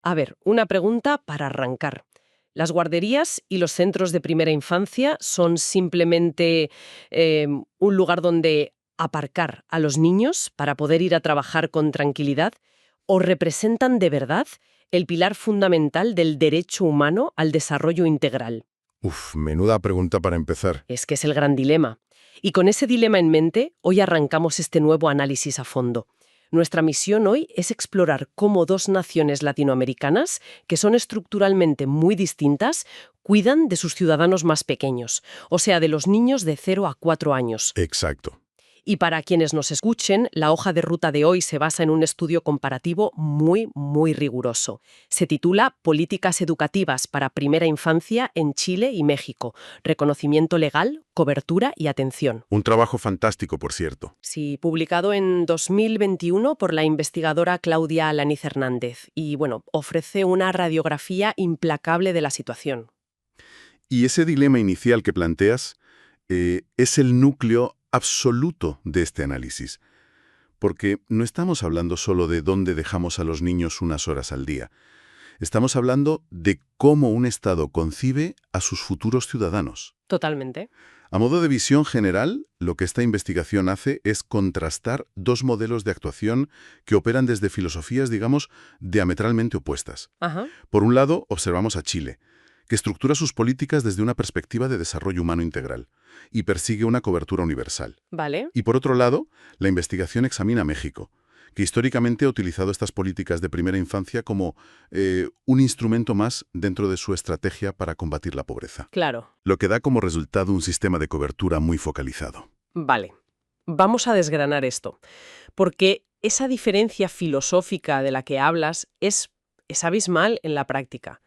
A ver, una pregunta para arrancar. ¿Las guarderías y los centros de primera infancia son simplemente un lugar donde aparcar a los niños para poder ir a trabajar con tranquilidad? ¿O representan de verdad el pilar fundamental del derecho humano al desarrollo integral? Menuda pregunta para empezar. Es que es el gran dilema. Y con ese dilema en mente, hoy arrancamos este nuevo análisis a fondo. Nuestra misión hoy es explorar cómo dos naciones latinoamericanas, que son estructuralmente muy distintas, cuidan de sus ciudadanos más pequeños, o sea, de los niños de 0 a 4 años. Exacto. Y para quienes nos escuchen, la hoja de ruta de hoy se basa en un estudio comparativo muy riguroso. Se titula Políticas educativas para primera infancia en Chile y México. Reconocimiento legal, cobertura y atención. Un trabajo fantástico, por cierto. Sí, publicado en 2021 por la investigadora Claudia Alaniz Hernández. Y bueno, ofrece una radiografía implacable de la situación. Y ese dilema inicial que planteas es el núcleo absoluto de este análisis. Porque no estamos hablando solo de dónde dejamos a los niños unas horas al día. Estamos hablando de cómo un Estado concibe a sus futuros ciudadanos. Totalmente. A modo de visión general, lo que esta investigación hace es contrastar dos modelos de actuación que operan desde filosofías, digamos, diametralmente opuestas. Ajá. Por un lado, observamos a Chile, que estructura sus políticas desde una perspectiva de desarrollo humano integral y persigue una cobertura universal. Vale. Y por otro lado, la investigación examina a México, que históricamente ha utilizado estas políticas de primera infancia como un instrumento más dentro de su estrategia para combatir la pobreza. Claro. Lo que da como resultado un sistema de cobertura muy focalizado. Vale. Vamos a desgranar esto. Porque esa diferencia filosófica de la que hablas es abismal en la práctica.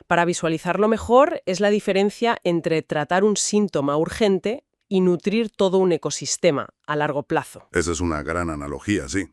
Para visualizarlo mejor, es la diferencia entre tratar un síntoma urgente y nutrir todo un ecosistema a largo plazo. Esa es una gran analogía, sí.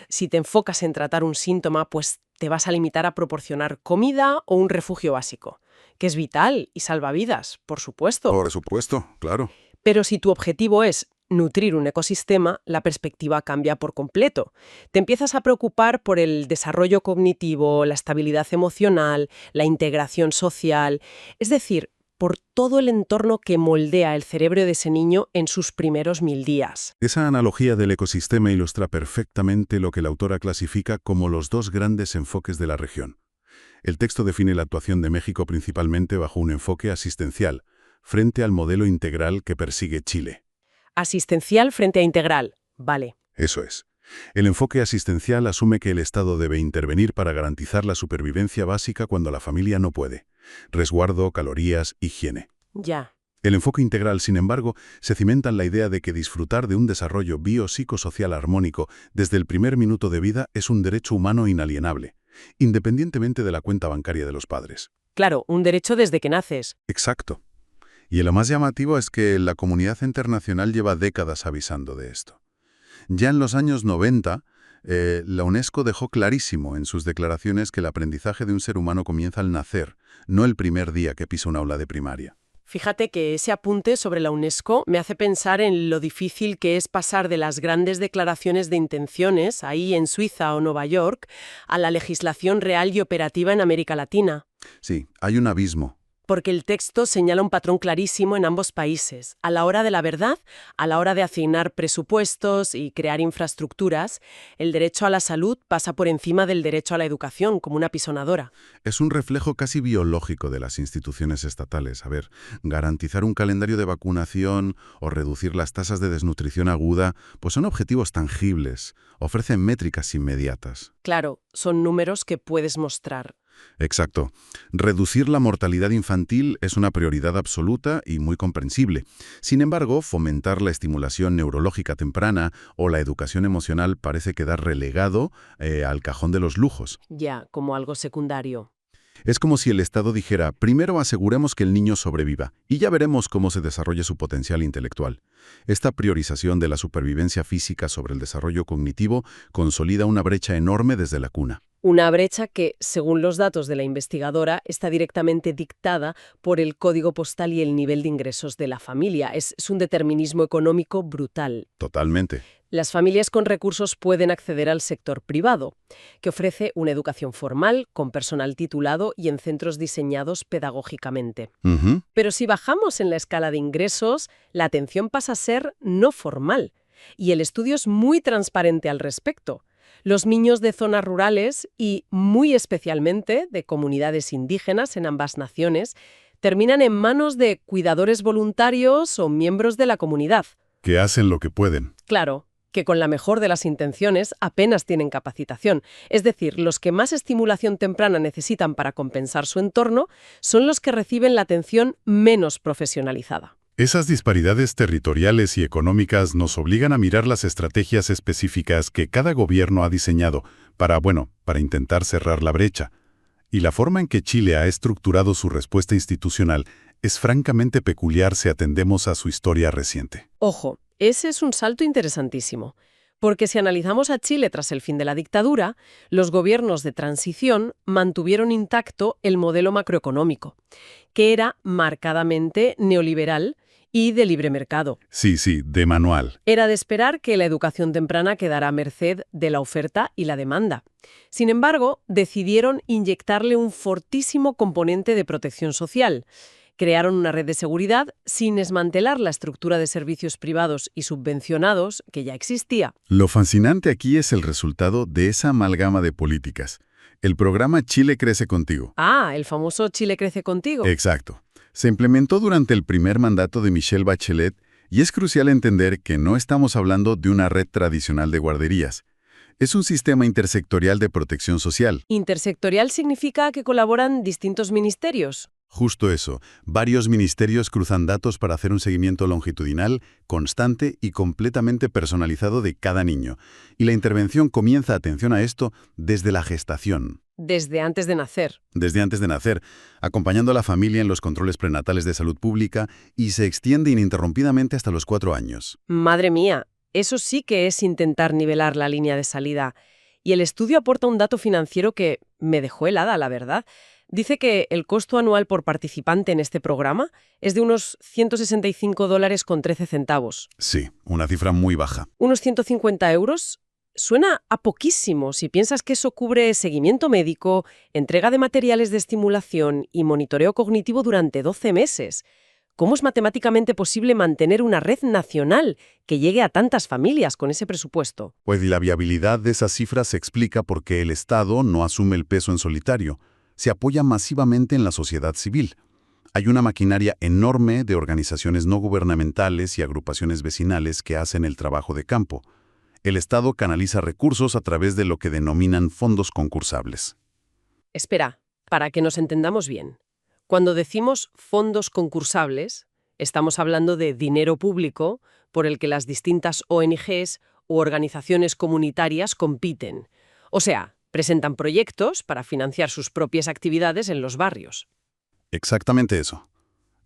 Si te enfocas en tratar un síntoma, pues te vas a limitar a proporcionar comida o un refugio básico, que es vital y salva vidas, por supuesto. Por supuesto, claro. Pero si tu objetivo es nutrir un ecosistema, la perspectiva cambia por completo. Te empiezas a preocupar por el desarrollo cognitivo, la estabilidad emocional, la integración social, es decir, por todo el entorno que moldea el cerebro de ese niño en sus primeros 1000 días. Esa analogía del ecosistema ilustra perfectamente lo que la autora clasifica como los dos grandes enfoques de la región. El texto define la actuación de México principalmente bajo un enfoque asistencial, frente al modelo integral que persigue Chile. Asistencial frente a integral. Vale. Eso es. El enfoque asistencial asume que el Estado debe intervenir para garantizar la supervivencia básica cuando la familia no puede. Resguardo, calorías, higiene. Ya. El enfoque integral, sin embargo, se cimenta en la idea de que disfrutar de un desarrollo biopsicosocial armónico desde el primer minuto de vida es un derecho humano inalienable, independientemente de la cuenta bancaria de los padres. Claro, un derecho desde que naces. Exacto. Y lo más llamativo es que la comunidad internacional lleva décadas avisando de esto. Ya en los años 90, la UNESCO dejó clarísimo en sus declaraciones que el aprendizaje de un ser humano comienza al nacer, no el primer día que pisa un aula de primaria. Fíjate que ese apunte sobre la UNESCO me hace pensar en lo difícil que es pasar de las grandes declaraciones de intenciones, ahí en Suiza o Nueva York, a la legislación real y operativa en América Latina. Sí, hay un abismo. Porque el texto señala un patrón clarísimo en ambos países. A la hora de la verdad, a la hora de asignar presupuestos y crear infraestructuras, el derecho a la salud pasa por encima del derecho a la educación, como una pisonadora. Es un reflejo casi biológico de las instituciones estatales. A ver, garantizar un calendario de vacunación o reducir las tasas de desnutrición aguda, pues son objetivos tangibles, ofrecen métricas inmediatas. Claro, son números que puedes mostrar. Exacto. Reducir la mortalidad infantil es una prioridad absoluta y muy comprensible. Sin embargo, fomentar la estimulación neurológica temprana o la educación emocional parece quedar relegado al cajón de los lujos. Ya, como algo secundario. Es como si el Estado dijera, primero aseguremos que el niño sobreviva y ya veremos cómo se desarrolla su potencial intelectual. Esta priorización de la supervivencia física sobre el desarrollo cognitivo consolida una brecha enorme desde la cuna. Una brecha que, según los datos de la investigadora, está directamente dictada por el código postal y el nivel de ingresos de la familia. Es un determinismo económico brutal. Totalmente. Las familias con recursos pueden acceder al sector privado, que ofrece una educación formal, con personal titulado y en centros diseñados pedagógicamente. Ujú. Pero si bajamos en la escala de ingresos, la atención pasa a ser no formal. Y el estudio es muy transparente al respecto. Los niños de zonas rurales y, muy especialmente, de comunidades indígenas en ambas naciones, terminan en manos de cuidadores voluntarios o miembros de la comunidad. Que hacen lo que pueden. Claro, que con la mejor de las intenciones apenas tienen capacitación. Es decir, los que más estimulación temprana necesitan para compensar su entorno son los que reciben la atención menos profesionalizada. Esas disparidades territoriales y económicas nos obligan a mirar las estrategias específicas que cada gobierno ha diseñado para intentar cerrar la brecha. Y la forma en que Chile ha estructurado su respuesta institucional es francamente peculiar si atendemos a su historia reciente. Ojo, ese es un salto interesantísimo. Porque si analizamos a Chile tras el fin de la dictadura, los gobiernos de transición mantuvieron intacto el modelo macroeconómico, que era marcadamente neoliberal y de libre mercado. Sí, de manual. Era de esperar que la educación temprana quedara a merced de la oferta y la demanda. Sin embargo, decidieron inyectarle un fortísimo componente de protección social. Crearon una red de seguridad sin desmantelar la estructura de servicios privados y subvencionados que ya existía. Lo fascinante aquí es el resultado de esa amalgama de políticas. El programa Chile Crece Contigo. Ah, el famoso Chile Crece Contigo. Exacto. Se implementó durante el primer mandato de Michelle Bachelet y es crucial entender que no estamos hablando de una red tradicional de guarderías. Es un sistema intersectorial de protección social. Intersectorial significa que colaboran distintos ministerios. Justo eso. Varios ministerios cruzan datos para hacer un seguimiento longitudinal, constante y completamente personalizado de cada niño. Y la intervención comienza, atención a esto, desde la gestación. Desde antes de nacer. Desde antes de nacer, acompañando a la familia en los controles prenatales de salud pública y se extiende ininterrumpidamente hasta los 4 años. Madre mía, eso sí que es intentar nivelar la línea de salida. Y el estudio aporta un dato financiero que me dejó helada, la verdad. Dice que el costo anual por participante en este programa es de unos $165,13. Sí, una cifra muy baja. Unos 150 euros. Suena a poquísimo si piensas que eso cubre seguimiento médico, entrega de materiales de estimulación y monitoreo cognitivo durante 12 meses. ¿Cómo es matemáticamente posible mantener una red nacional que llegue a tantas familias con ese presupuesto? Pues la viabilidad de esas cifras se explica porque el Estado no asume el peso en solitario. Se apoya masivamente en la sociedad civil. Hay una maquinaria enorme de organizaciones no gubernamentales y agrupaciones vecinales que hacen el trabajo de campo. El Estado canaliza recursos a través de lo que denominan fondos concursables. Espera, para que nos entendamos bien. Cuando decimos fondos concursables, estamos hablando de dinero público por el que las distintas ONGs u organizaciones comunitarias compiten. O sea, presentan proyectos para financiar sus propias actividades en los barrios. Exactamente eso.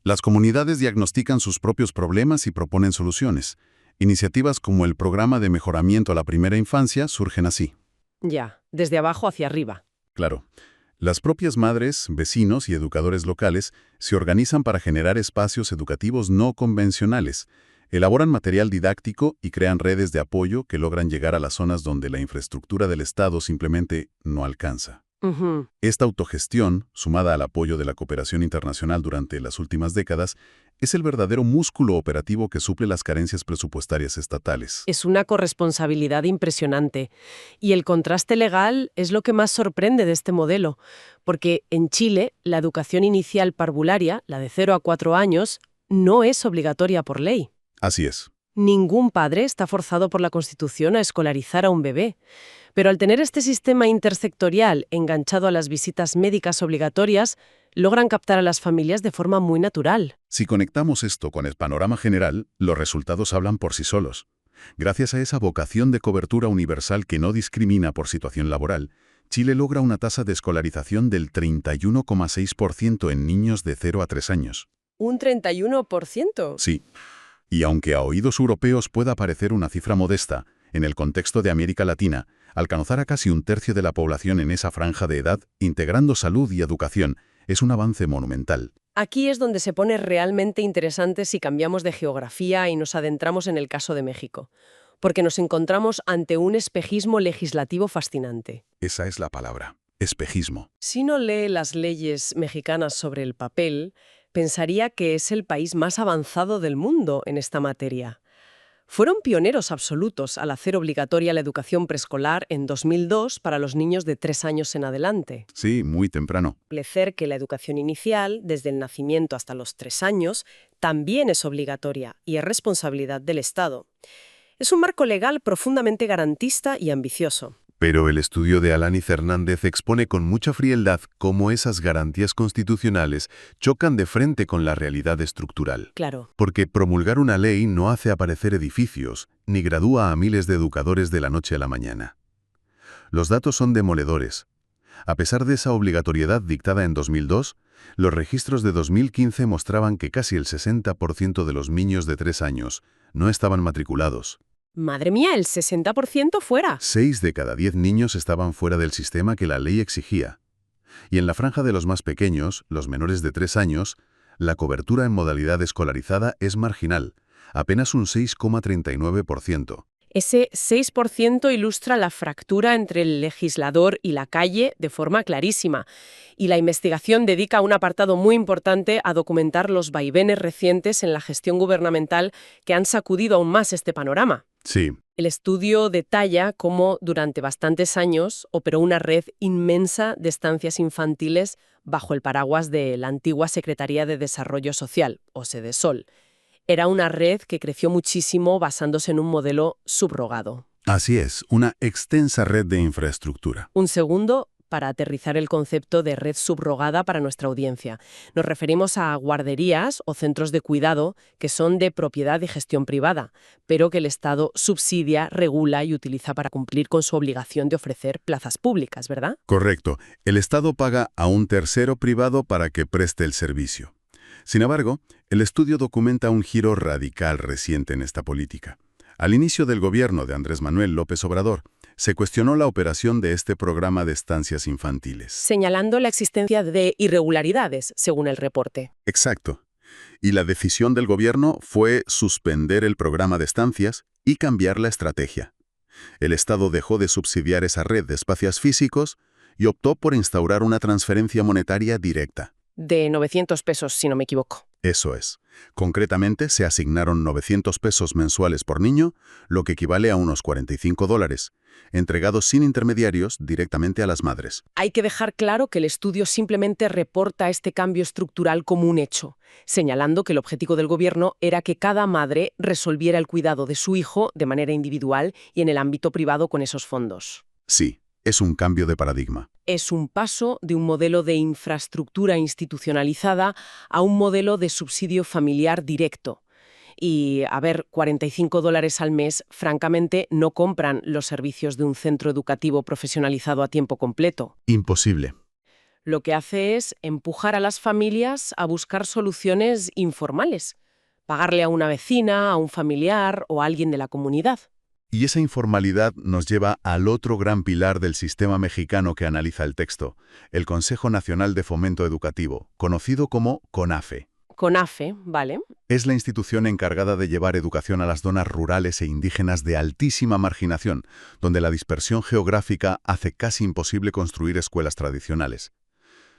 Las comunidades diagnostican sus propios problemas y proponen soluciones. Iniciativas como el Programa de Mejoramiento a la Primera Infancia surgen así. Ya, desde abajo hacia arriba. Claro. Las propias madres, vecinos y educadores locales se organizan para generar espacios educativos no convencionales, elaboran material didáctico y crean redes de apoyo que logran llegar a las zonas donde la infraestructura del Estado simplemente no alcanza. Ujú. Esta autogestión, sumada al apoyo de la cooperación internacional durante las últimas décadas, es el verdadero músculo operativo que suple las carencias presupuestarias estatales. Es una corresponsabilidad impresionante. Y el contraste legal es lo que más sorprende de este modelo, porque en Chile la educación inicial parvularia, la de 0 a 4 años, no es obligatoria por ley. Así es. Ningún padre está forzado por la Constitución a escolarizar a un bebé. Pero al tener este sistema intersectorial enganchado a las visitas médicas obligatorias, logran captar a las familias de forma muy natural. Si conectamos esto con el panorama general, los resultados hablan por sí solos. Gracias a esa vocación de cobertura universal que no discrimina por situación laboral, Chile logra una tasa de escolarización del 31,6% en niños de 0 a 3 años. ¿Un 31%? Sí. Y aunque a oídos europeos pueda parecer una cifra modesta, en el contexto de América Latina, alcanzar a casi un tercio de la población en esa franja de edad, integrando salud y educación, es un avance monumental. Aquí es donde se pone realmente interesante si cambiamos de geografía y nos adentramos en el caso de México. porque nos encontramos ante un espejismo legislativo fascinante. Esa es la palabra, espejismo. Si uno lee las leyes mexicanas sobre el papel, pensaría que es el país más avanzado del mundo en esta materia. Fueron pioneros absolutos al hacer obligatoria la educación preescolar en 2002 para los niños de 3 años en adelante. Sí, muy temprano. Establecer que la educación inicial, desde el nacimiento hasta los 3 años, también es obligatoria y es responsabilidad del Estado. Es un marco legal profundamente garantista y ambicioso. Pero el estudio de Alani Fernández expone con mucha frialdad cómo esas garantías constitucionales chocan de frente con la realidad estructural. Claro. Porque promulgar una ley no hace aparecer edificios, ni gradúa a miles de educadores de la noche a la mañana. Los datos son demoledores. A pesar de esa obligatoriedad dictada en 2002, los registros de 2015 mostraban que casi el 60% de los niños de 3 años no estaban matriculados. Madre mía, el 60% fuera. 6 de cada 10 niños estaban fuera del sistema que la ley exigía. Y en la franja de los más pequeños, los menores de 3 años, la cobertura en modalidad escolarizada es marginal, apenas un 6,39%. Ese 6% ilustra la fractura entre el legislador y la calle de forma clarísima. Y la investigación dedica un apartado muy importante a documentar los vaivenes recientes en la gestión gubernamental que han sacudido aún más este panorama. Sí, El estudio detalla cómo durante bastantes años operó una red inmensa de estancias infantiles bajo el paraguas de la antigua Secretaría de Desarrollo Social, o Sedesol. Era una red que creció muchísimo basándose en un modelo subrogado. así es, una extensa red de infraestructura. Un segundo para aterrizar el concepto de red subrogada para nuestra audiencia. Nos referimos a guarderías o centros de cuidado que son de propiedad y gestión privada, pero que el Estado subsidia, regula y utiliza para cumplir con su obligación de ofrecer plazas públicas, ¿verdad? Correcto. El Estado paga a un tercero privado para que preste el servicio. Sin embargo, el estudio documenta un giro radical reciente en esta política. Al inicio del gobierno de Andrés Manuel López Obrador, se cuestionó la operación de este programa de estancias infantiles. Señalando la existencia de irregularidades, según el reporte. Exacto. Y la decisión del gobierno fue suspender el programa de estancias y cambiar la estrategia. El Estado dejó de subsidiar esa red de espacios físicos y optó por instaurar una transferencia monetaria directa. De 900 pesos, si no me equivoco. Eso es. Concretamente, se asignaron 900 pesos mensuales por niño, lo que equivale a unos $45, entregados sin intermediarios directamente a las madres. Hay que dejar claro que el estudio simplemente reporta este cambio estructural como un hecho, señalando que el objetivo del gobierno era que cada madre resolviera el cuidado de su hijo de manera individual y en el ámbito privado con esos fondos. Sí, es un cambio de paradigma. Es un paso de un modelo de infraestructura institucionalizada a un modelo de subsidio familiar directo. Y, a ver, $45 al mes, francamente, no compran los servicios de un centro educativo profesionalizado a tiempo completo. Imposible. Lo que hace es empujar a las familias a buscar soluciones informales. Pagarle a una vecina, a un familiar o a alguien de la comunidad. Y esa informalidad nos lleva al otro gran pilar del sistema mexicano que analiza el texto, el Consejo Nacional de Fomento Educativo, conocido como CONAFE. CONAFE, ¿vale? Es la institución encargada de llevar educación a las zonas rurales e indígenas de altísima marginación, donde la dispersión geográfica hace casi imposible construir escuelas tradicionales.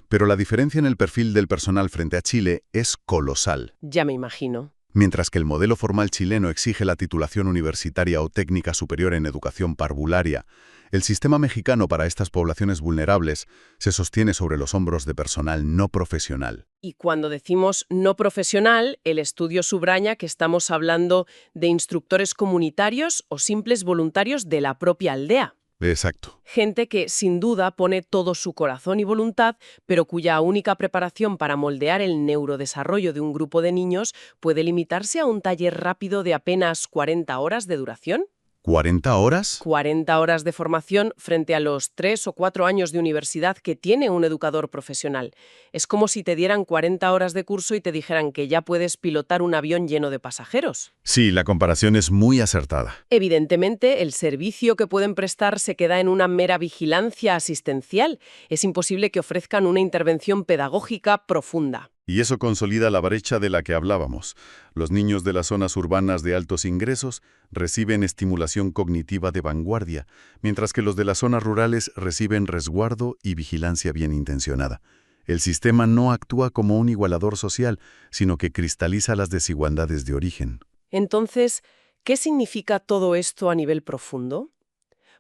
Pero la diferencia en el perfil del personal frente a Chile es colosal. Ya me imagino. Mientras que el modelo formal chileno exige la titulación universitaria o técnica superior en educación parvularia, el sistema mexicano para estas poblaciones vulnerables se sostiene sobre los hombros de personal no profesional. Y cuando decimos no profesional, el estudio subraya que estamos hablando de instructores comunitarios o simples voluntarios de la propia aldea. Exacto. Gente que, sin duda, pone todo su corazón y voluntad, pero cuya única preparación para moldear el neurodesarrollo de un grupo de niños puede limitarse a un taller rápido de apenas 40 horas de duración. ¿40 horas? 40 horas de formación frente a los 3 o 4 años de universidad que tiene un educador profesional. Es como si te dieran 40 horas de curso y te dijeran que ya puedes pilotar un avión lleno de pasajeros. Sí, la comparación es muy acertada. Evidentemente, el servicio que pueden prestar se queda en una mera vigilancia asistencial. Es imposible que ofrezcan una intervención pedagógica profunda. Y eso consolida la brecha de la que hablábamos. Los niños de las zonas urbanas de altos ingresos reciben estimulación cognitiva de vanguardia, mientras que los de las zonas rurales reciben resguardo y vigilancia bien intencionada. El sistema no actúa como un igualador social, sino que cristaliza las desigualdades de origen. Entonces, ¿qué significa todo esto a nivel profundo?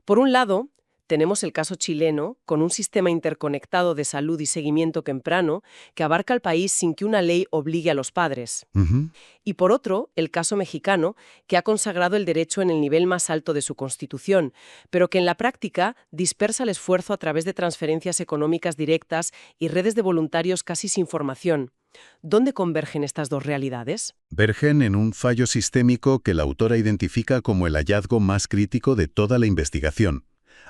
Por un lado, tenemos el caso chileno, con un sistema interconectado de salud y seguimiento temprano que abarca el país sin que una ley obligue a los padres. Ujú. Y por otro, el caso mexicano, que ha consagrado el derecho en el nivel más alto de su Constitución, pero que en la práctica dispersa el esfuerzo a través de transferencias económicas directas y redes de voluntarios casi sin formación. ¿Dónde convergen estas dos realidades? Vergen en un fallo sistémico que la autora identifica como el hallazgo más crítico de toda la investigación.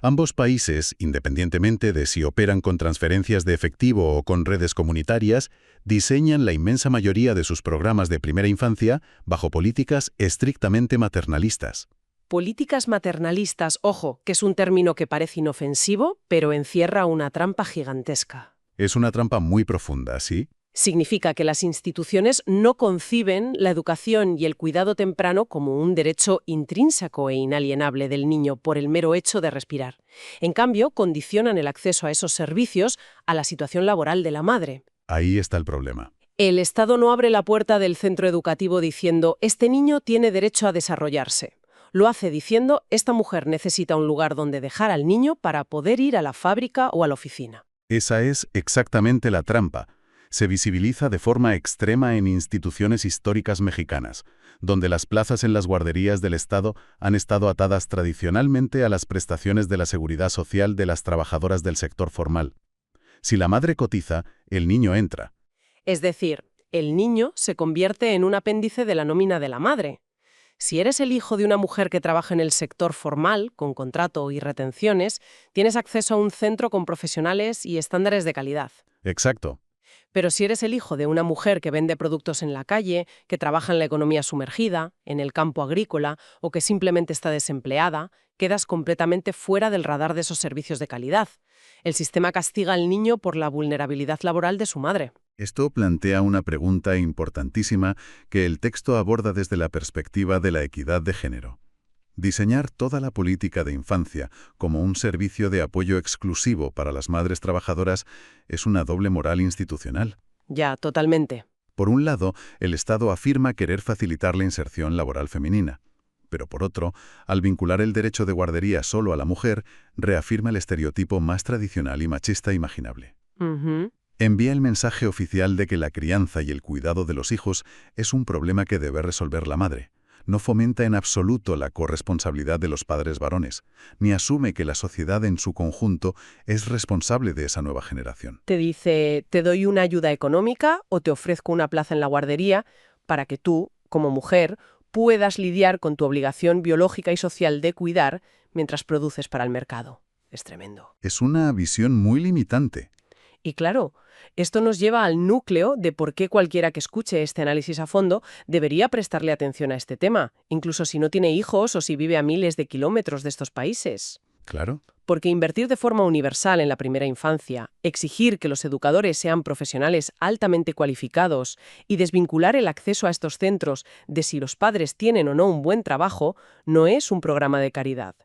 Ambos países, independientemente de si operan con transferencias de efectivo o con redes comunitarias, diseñan la inmensa mayoría de sus programas de primera infancia bajo políticas estrictamente maternalistas. Políticas maternalistas, ojo, que es un término que parece inofensivo, pero encierra una trampa gigantesca. Es una trampa muy profunda, ¿sí? Significa que las instituciones no conciben la educación y el cuidado temprano como un derecho intrínseco e inalienable del niño por el mero hecho de respirar. En cambio, condicionan el acceso a esos servicios a la situación laboral de la madre. Ahí está el problema. El Estado no abre la puerta del centro educativo diciendo «este niño tiene derecho a desarrollarse». Lo hace diciendo «esta mujer necesita un lugar donde dejar al niño para poder ir a la fábrica o a la oficina». Esa es exactamente la trampa. Se visibiliza de forma extrema en instituciones históricas mexicanas, donde las plazas en las guarderías del Estado han estado atadas tradicionalmente a las prestaciones de la seguridad social de las trabajadoras del sector formal. Si la madre cotiza, el niño entra. Es decir, el niño se convierte en un apéndice de la nómina de la madre. Si eres el hijo de una mujer que trabaja en el sector formal, con contrato y retenciones, tienes acceso a un centro con profesionales y estándares de calidad. Exacto. Pero si eres el hijo de una mujer que vende productos en la calle, que trabaja en la economía sumergida, en el campo agrícola o que simplemente está desempleada, quedas completamente fuera del radar de esos servicios de calidad. El sistema castiga al niño por la vulnerabilidad laboral de su madre. Esto plantea una pregunta importantísima que el texto aborda desde la perspectiva de la equidad de género. Diseñar toda la política de infancia como un servicio de apoyo exclusivo para las madres trabajadoras es una doble moral institucional. Ya, totalmente. Por un lado, el Estado afirma querer facilitar la inserción laboral femenina. Pero por otro, al vincular el derecho de guardería solo a la mujer, reafirma el estereotipo más tradicional y machista imaginable. Ujú. Envía el mensaje oficial de que la crianza y el cuidado de los hijos es un problema que debe resolver la madre. No fomenta en absoluto la corresponsabilidad de los padres varones, ni asume que la sociedad en su conjunto es responsable de esa nueva generación. Te dice, te doy una ayuda económica o te ofrezco una plaza en la guardería para que tú, como mujer, puedas lidiar con tu obligación biológica y social de cuidar mientras produces para el mercado. Es tremendo. Es una visión muy limitante. Y claro, esto nos lleva al núcleo de por qué cualquiera que escuche este análisis a fondo debería prestarle atención a este tema, incluso si no tiene hijos o si vive a miles de kilómetros de estos países. Claro. Porque invertir de forma universal en la primera infancia, exigir que los educadores sean profesionales altamente cualificados y desvincular el acceso a estos centros de si los padres tienen o no un buen trabajo, no es un programa de caridad.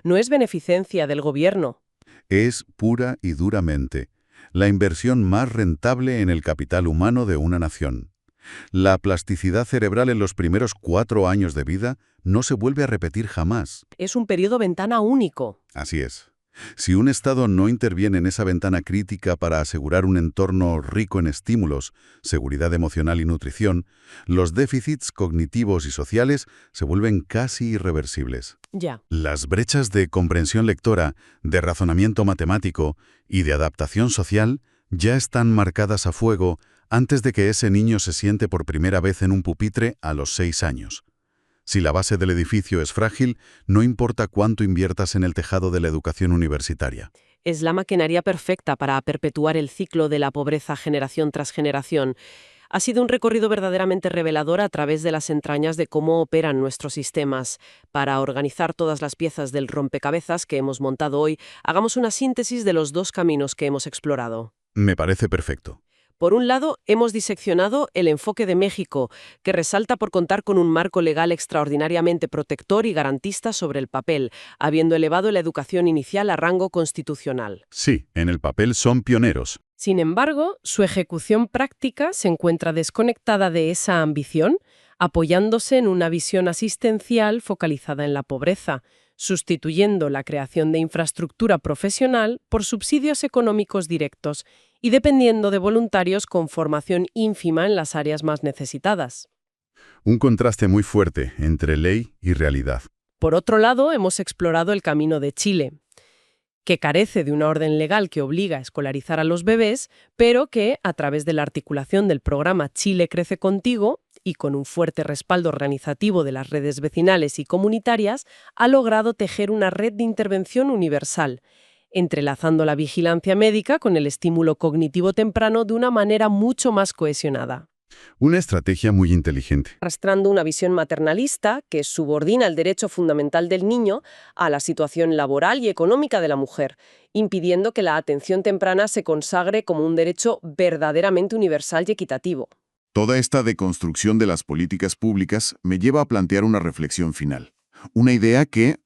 No es beneficencia del gobierno. Es pura y duramente la inversión más rentable en el capital humano de una nación. La plasticidad cerebral en los primeros 4 años de vida no se vuelve a repetir jamás. Es un periodo ventana único. Así es. Si un Estado no interviene en esa ventana crítica para asegurar un entorno rico en estímulos, seguridad emocional y nutrición, los déficits cognitivos y sociales se vuelven casi irreversibles. Ya. Las brechas de comprensión lectora, de razonamiento matemático y de adaptación social ya están marcadas a fuego antes de que ese niño se siente por primera vez en un pupitre a los 6 años. Si la base del edificio es frágil, no importa cuánto inviertas en el tejado de la educación universitaria. Es la maquinaria perfecta para perpetuar el ciclo de la pobreza generación tras generación. Ha sido un recorrido verdaderamente revelador a través de las entrañas de cómo operan nuestros sistemas. Para organizar todas las piezas del rompecabezas que hemos montado hoy, hagamos una síntesis de los dos caminos que hemos explorado. Me parece perfecto. Por un lado, hemos diseccionado el enfoque de México, que resalta por contar con un marco legal extraordinariamente protector y garantista sobre el papel, habiendo elevado la educación inicial a rango constitucional. Sí, en el papel son pioneros. Sin embargo, su ejecución práctica se encuentra desconectada de esa ambición, apoyándose en una visión asistencial focalizada en la pobreza, sustituyendo la creación de infraestructura profesional por subsidios económicos directos y dependiendo de voluntarios con formación ínfima en las áreas más necesitadas. Un contraste muy fuerte entre ley y realidad. Por otro lado, hemos explorado el camino de Chile, que carece de una orden legal que obliga a escolarizar a los bebés, pero que, a través de la articulación del programa Chile Crece Contigo y con un fuerte respaldo organizativo de las redes vecinales y comunitarias, ha logrado tejer una red de intervención universal, entrelazando la vigilancia médica con el estímulo cognitivo temprano de una manera mucho más cohesionada. Una estrategia muy inteligente. Arrastrando una visión maternalista que subordina el derecho fundamental del niño a la situación laboral y económica de la mujer, impidiendo que la atención temprana se consagre como un derecho verdaderamente universal y equitativo. Toda esta deconstrucción de las políticas públicas me lleva a plantear una reflexión final. Una idea que,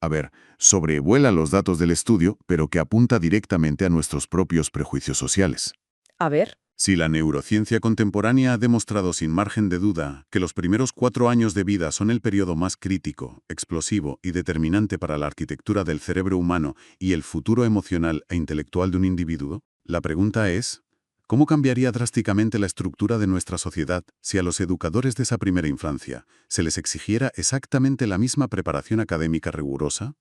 sobrevuela los datos del estudio, pero que apunta directamente a nuestros propios prejuicios sociales. A ver. Si la neurociencia contemporánea ha demostrado sin margen de duda que los primeros 4 años de vida son el periodo más crítico, explosivo y determinante para la arquitectura del cerebro humano y el futuro emocional e intelectual de un individuo, la pregunta es, ¿cómo cambiaría drásticamente la estructura de nuestra sociedad si a los educadores de esa primera infancia se les exigiera exactamente la misma preparación académica rigurosa?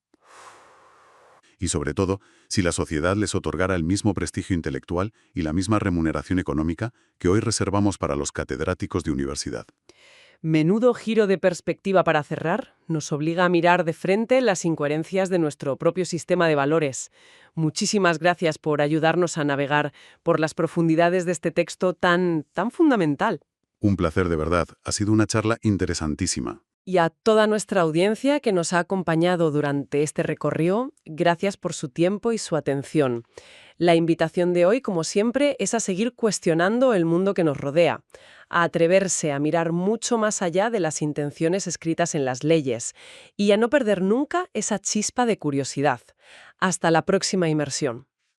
Y sobre todo, si la sociedad les otorgara el mismo prestigio intelectual y la misma remuneración económica que hoy reservamos para los catedráticos de universidad. Menudo giro de perspectiva para cerrar, nos obliga a mirar de frente las incoherencias de nuestro propio sistema de valores. Muchísimas gracias por ayudarnos a navegar por las profundidades de este texto tan fundamental. Un placer de verdad, ha sido una charla interesantísima. Y a toda nuestra audiencia que nos ha acompañado durante este recorrido, gracias por su tiempo y su atención. La invitación de hoy, como siempre, es a seguir cuestionando el mundo que nos rodea, a atreverse a mirar mucho más allá de las intenciones escritas en las leyes y a no perder nunca esa chispa de curiosidad. Hasta la próxima inmersión.